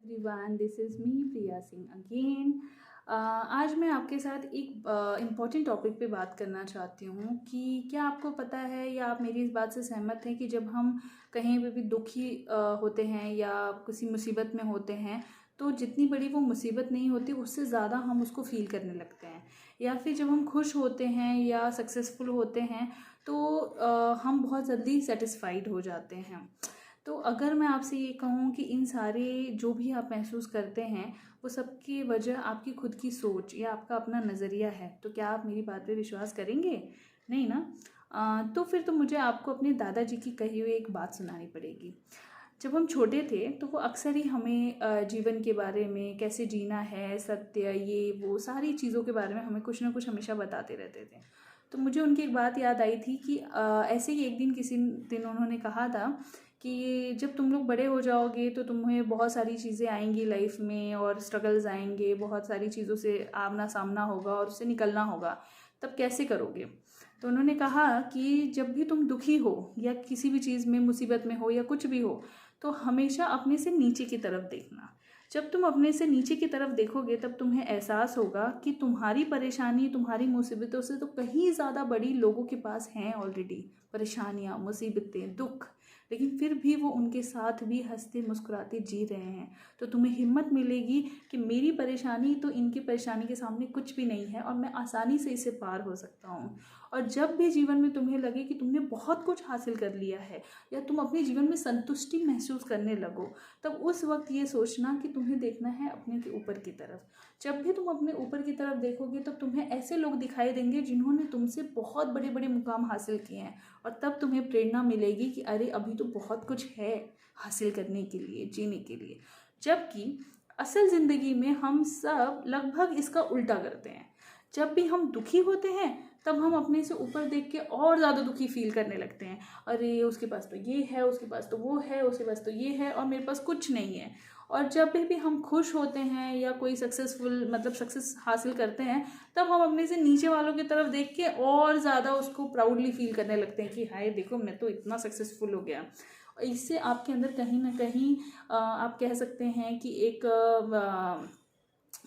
Everyone, this is me Priya Singh again. आज मैं आपके साथ एक इम्पॉर्टेंट टॉपिक पे बात करना चाहती हूँ कि क्या आपको पता है या आप मेरी इस बात से सहमत हैं कि जब हम कहीं पे भी दुखी होते हैं या किसी मुसीबत में होते हैं तो जितनी बड़ी वो मुसीबत नहीं होती उससे ज़्यादा हम उसको फ़ील करने लगते हैं। या फिर जब हम खुश होते हैं या सक्सेसफुल होते हैं तो हम बहुत जल्दी सेटिस्फाइड हो जाते हैं। तो अगर मैं आपसे ये कहूँ कि इन सारे जो भी आप महसूस करते हैं वो सब की वजह आपकी खुद की सोच या आपका अपना नज़रिया है, तो क्या आप मेरी बात पे विश्वास करेंगे? नहीं ना? तो फिर तो मुझे आपको अपने दादाजी की कही हुई एक बात सुनानी पड़ेगी। जब हम छोटे थे तो वो अक्सर ही हमें जीवन के बारे में, कैसे जीना है, सत्य, ये वो सारी चीज़ों के बारे में हमें कुछ ना कुछ हमेशा बताते रहते थे। तो मुझे उनकी एक बात याद आई थी कि ऐसे ही एक दिन किसी दिन उन्होंने कहा था कि जब तुम लोग बड़े हो जाओगे तो तुम्हें बहुत सारी चीज़ें आएंगी लाइफ में और स्ट्रगल्स आएंगे, बहुत सारी चीज़ों से आमना सामना होगा और उससे निकलना होगा, तब कैसे करोगे? तो उन्होंने कहा कि जब भी तुम दुखी हो या किसी भी चीज़ में मुसीबत में हो या कुछ भी हो तो हमेशा अपने से नीचे की तरफ देखना। जब तुम अपने से नीचे की तरफ देखोगे तब तुम्हें एहसास होगा कि तुम्हारी परेशानी, तुम्हारी मुसीबतों से तो कहीं ज़्यादा बड़ी लोगों के पास हैं ऑलरेडी परेशानियाँ, मुसीबतें, दुख, लेकिन फिर भी वो उनके साथ भी हंसते मुस्कुराते जी रहे हैं। तो तुम्हें हिम्मत मिलेगी कि मेरी परेशानी तो इनकी परेशानी के सामने कुछ भी नहीं है और मैं आसानी से इसे पार हो सकता हूँ। और जब भी जीवन में तुम्हें लगे कि तुमने बहुत कुछ हासिल कर लिया है या तुम अपने जीवन में संतुष्टि महसूस करने लगो, तब उस वक्त ये सोचना कि तुम्हें देखना है अपने के ऊपर की तरफ। जब भी तुम अपने ऊपर की तरफ देखोगे तब तुम्हें ऐसे लोग दिखाई देंगे जिन्होंने तुमसे बहुत बड़े बड़े मुकाम हासिल किए हैं और तब तुम्हें प्रेरणा मिलेगी कि अरे अभी तो बहुत कुछ है हासिल करने के लिए, जीने के लिए। जबकि असल ज़िंदगी में हम सब लगभग इसका उल्टा करते हैं। जब भी हम दुखी होते हैं तब हम अपने से ऊपर देख के और ज़्यादा दुखी फील करने लगते हैं। अरे उसके पास तो ये है, उसके पास तो वो है, उसके पास तो ये है और मेरे पास कुछ नहीं है। और जब भी हम खुश होते हैं या कोई सक्सेसफुल मतलब सक्सेस हासिल करते हैं तब हम अपने से नीचे वालों की तरफ देख के और ज़्यादा उसको प्राउडली फील करने लगते हैं कि हाय देखो मैं तो इतना सक्सेसफुल हो गया। इससे आपके अंदर कहीं ना कहीं आप कह सकते हैं कि एक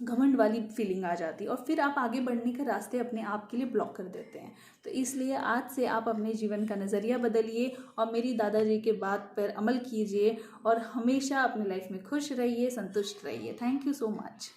घमंड वाली फीलिंग आ जाती है और फिर आप आगे बढ़ने के रास्ते अपने आप के लिए ब्लॉक कर देते हैं। तो इसलिए आज से आप अपने जीवन का नज़रिया बदलिए और मेरी दादाजी के बात पर अमल कीजिए और हमेशा अपनी लाइफ में खुश रहिए, संतुष्ट रहिए। Thank you so much.